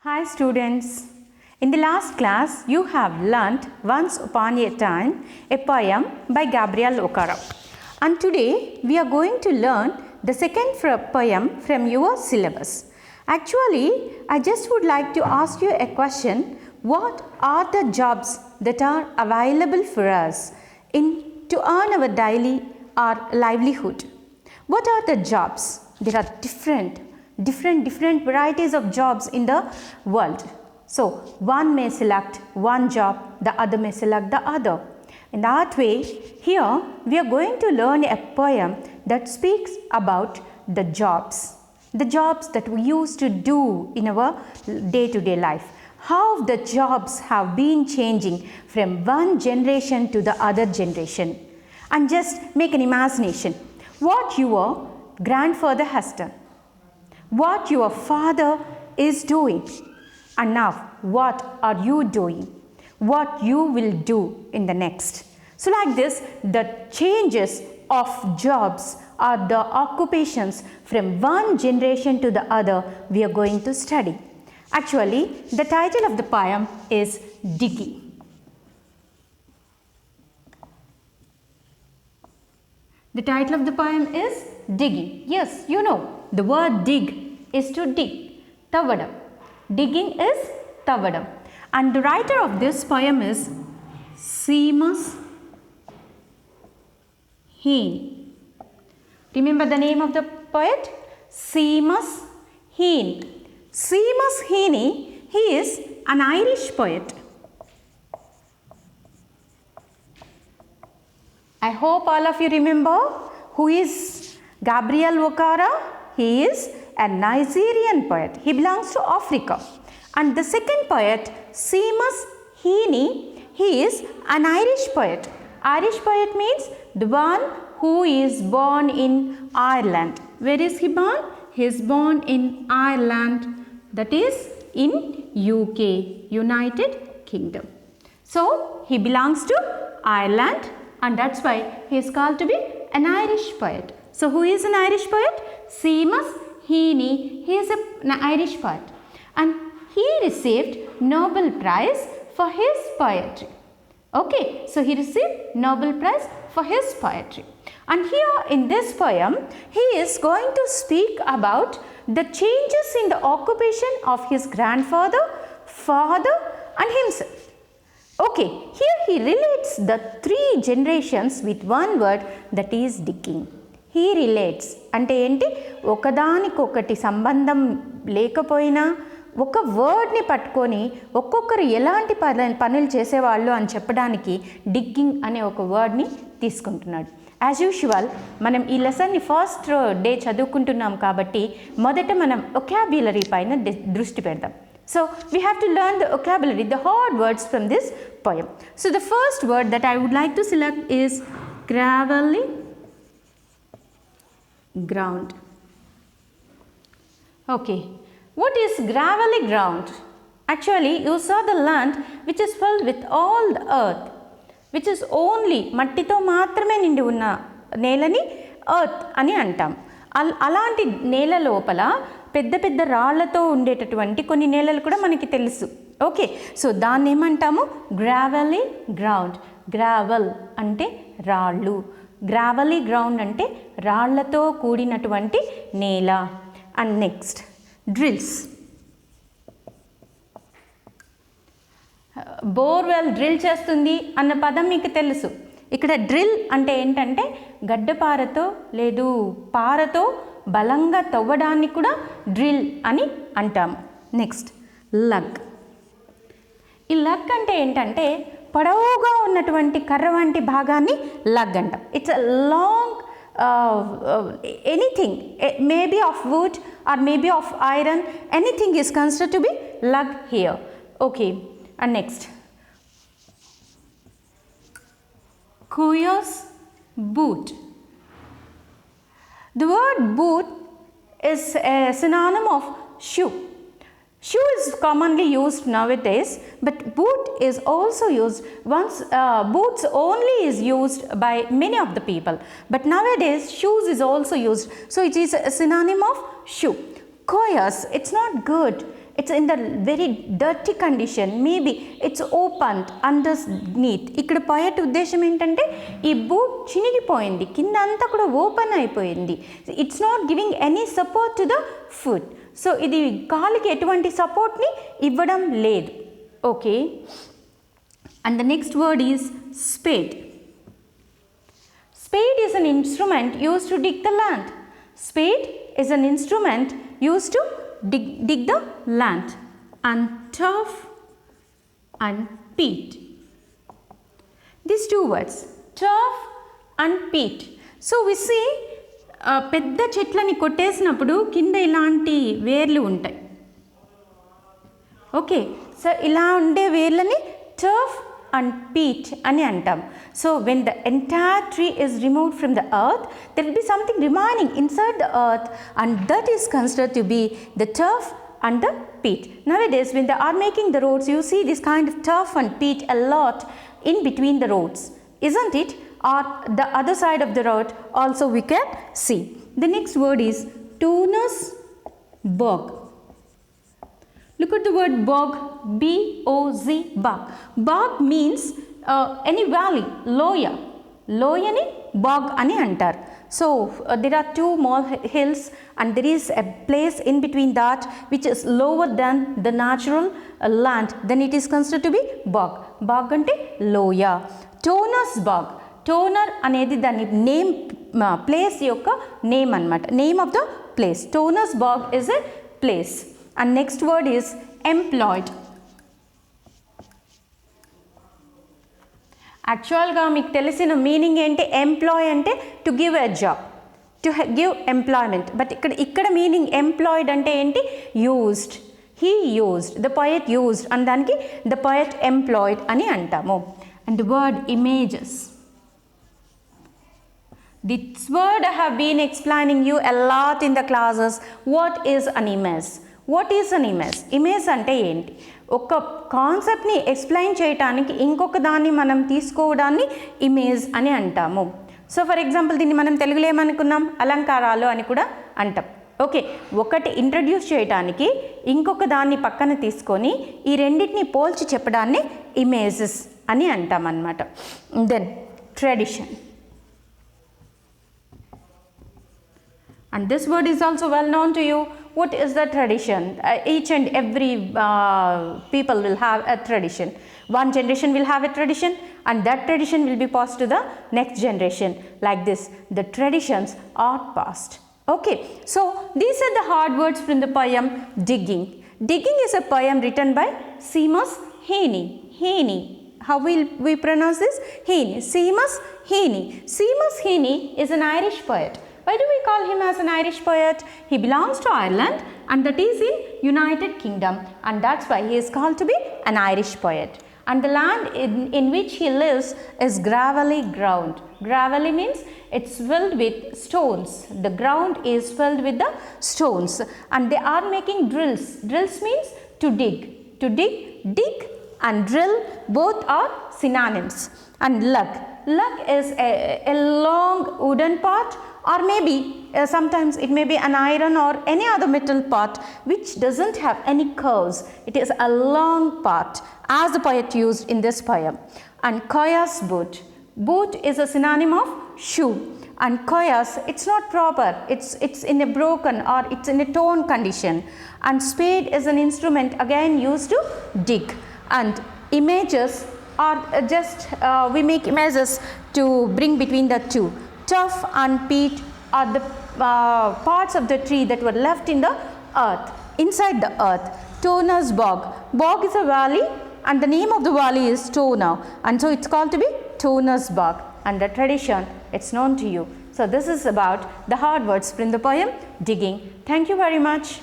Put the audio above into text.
Hi students, in the last class you have learnt Once Upon a Time, a poem by Gabriel O'Carroll, and today we are going to learn the second poem from your syllabus. Actually, I just would like to ask you a question. What are the jobs that are available for us to earn our daily or livelihood? What are the jobs? There are different varieties of jobs in the world. So, one may select one job, the other may select the other. In that way, here we are going to learn a poem that speaks about the jobs that we used to do in our day-to-day life. How the jobs have been changing from one generation to the other generation. And just make an imagination. What your grandfather has done, what your father is doing, and now what are you doing, what you will do in the next. So like this, the changes of jobs or the occupations from one generation to the other we are going to study. Actually, the title of the poem is Digging. The title of the poem is Digging. Yes, you know, the word dig is to dig, tavadam. Digging is tavadam. And the writer of this poem is Seamus Heaney. Remember the name of the poet? Seamus Heaney. Seamus Heaney, he is an Irish poet. I hope all of you remember who is Gabriel O'Carroll. He is a Nigerian poet. He belongs to Africa. And the second poet, Seamus Heaney, he is an Irish poet. Irish poet means the one who is born in Ireland. Where is he born? He is born in Ireland, that is in UK, United Kingdom. So, he belongs to Ireland, and that's why he is called to be an Irish poet. So, who is an Irish poet? Seamus Heaney, he is an Irish poet, and he received Nobel Prize for his poetry. Okay, so he received Nobel Prize for his poetry. And here in this poem, he is going to speak about the changes in the occupation of his grandfather, father, and himself. Okay, here he relates the three generations with one word, that is digging. He relates అంటే ఏంటి, ఒకదానికొకటి సంబంధం లేకపోయినా ఒక వర్డ్ని పట్టుకొని ఒక్కొక్కరు ఎలాంటి పనులు చేసేవాళ్ళు అని చెప్పడానికి డిగ్గింగ్ అనే ఒక వర్డ్ని తీసుకుంటున్నాడు. యాజ్ యూజువల్ మనం ఈ లెసన్ని ఫస్ట్ డే చదువుకుంటున్నాం కాబట్టి మొదట మనం ఒకాబ్యులరీ పైన దృష్టి పెడదాం. So we have to learn the vocabulary, the hard words from this poem. So the first word that I would like to select is gravelly ground. Okay, what is gravelly ground? Actually, you saw the land which is filled with all the earth, which is only మట్టితో మాత్రమే నిండి ఉన్న నేలని earth అని అంటాం. అలాంటి నేల లోపల పెద్ద పెద్ద రాళ్లతో ఉండేటటువంటి కొన్ని నేలలు కూడా మనకి తెలుసు. ఓకే, సో దాన్ని ఏమంటాము? గ్రావెలీ గ్రౌండ్. గ్రావెల్ అంటే రాళ్ళు, గ్రావెలీ గ్రౌండ్ అంటే రాళ్లతో కూడినటువంటి నేల. And next drills. Borewell drill చేస్తుంది అన్న పదం మీకు తెలుసు. ఇక్కడ డ్రిల్ అంటే ఏంటంటే గడ్డపారతో లేదు పారతో బలంగా తవ్వడాన్ని కూడా డ్రిల్ అని అంటాము. నెక్స్ట్ లగ్. ఈ లగ్ అంటే ఏంటంటే పొడవుగా ఉన్నటువంటి కర్ర వంటి భాగాన్ని లగ్ అంటాం. It's a long anything maybe of wood or maybe of iron, anything is considered to be lug here. Okay, and next Coarse boot. The word boot is a synonym of shoe. Shoe is commonly used nowadays, but boot is also used once. Boots only is used by many of the people, but nowadays shoes is also used. So it is a synonym of shoe. Coarse, it's not good. it's in the very dirty condition, maybe it's opened underneath. ఇక్కడ poet ఉద్దేశం ఏంటంటే ఈ boot చినిగిపోయింది, కింద అంతా కూడా open అయిపోయింది, it's not giving any support to the foot. So ఇది కాలికి ఎటువంటి సపోర్ట్ని ఇవ్వడం లేదు. Okay, and the next word is spade. Spade is an instrument used to dig the land. Spade is an instrument used to dig the land. And turf and peat. These two words, turf and peat. So we see పెద్ద చెట్లని కొట్టేసినప్పుడు కింద ఇలాంటి వేర్లు ఉంటాయి. Okay, so ఇలా ఉండే వేర్లని turf and peat అని అంటాం. So when the entire tree is removed from the earth, there will be something remaining inside the earth, and that is considered to be the turf and the peat. Nowadays when they are making the roads, you see this kind of turf and peat a lot in between the roads, isn't it? Or the other side of the road also we can see. The next word is Tunas bog. Look at the word bog, B-O-Z, bog. Bog means any valley, loya. Loyani bog ani antar. So there are two small hills, and there is a place in between that which is lower than the natural land. Then it is considered to be bog. Bog ante loya. Toner's bog. Toner anedi dani name, place yokka name anamata. Name of the place. Toner's bog is a place. And next word is employed. యాక్చువల్గా మీకు తెలిసిన meaning ఏంటి? Employee అంటే to give a job, to give employment. But ఇక్కడ meaning employed అంటే ఏంటి? Used, he used, the poet used అని దానికి ద పోయెట్ ఎంప్లాయిడ్ అని అంటాము. And word images. This word I have been explaining you a lot in the classes. What is an image? What is an image? Image అంటే ఏంటి? ఒక కాన్సెప్ట్ని explain చేయడానికి ఇంకొక దాన్ని మనం తీసుకోవడాన్ని ఇమేజ్ అని అంటాము. సో ఫర్ ఎగ్జాంపుల్ దీన్ని మనం తెలుగులో ఏమనుకున్నాం? అలంకారాలు అని కూడా అంటాం. ఓకే, ఒకటి ఇంట్రడ్యూస్ చేయడానికి ఇంకొక దాన్ని పక్కన తీసుకొని ఈ రెండింటిని పోల్చి చెప్పడాన్ని ఇమేజెస్ అని అంటాం అన్నమాట. Then tradition. And this word is also well known to you. What is the tradition? Each and every people will have a tradition. One generation will have a tradition, and that tradition will be passed to the next generation. Like this, the traditions are passed. Okay, so these are the hard words from the poem Digging. Digging is a poem written by Seamus Heaney. Heaney. How will we pronounce this? Heaney. Seamus Heaney. Seamus Heaney is an Irish poet. Why do we call him as an Irish poet? He belongs to Ireland, and that is in United Kingdom, and that's why he is called to be an Irish poet. And the land in which he lives is gravelly ground. Gravelly means it's filled with stones. The ground is filled with the stones, and they are making drills. Drills means to dig. To dig, dig and drill both are synonyms. And lug. Lug is a long wooden part, or maybe sometimes it may be an iron or any other metal part which doesn't have any curves. It is a long part, as the poet used in this poem. And coarse boot. Boot is a synonym of shoe. And coarse, it's not proper, it's in a broken or it's in a torn condition. And spade is an instrument again used to dig. And images are just we make images to bring between the two. Turf and peat are the parts of the tree that were left in the earth, inside the earth. Toner's bog. Bog is a valley, and the name of the valley is Toner, and so it's called to be Toner's bog. And the tradition, it's known to you. So this is about the hard words from the poem Digging. Thank you very much.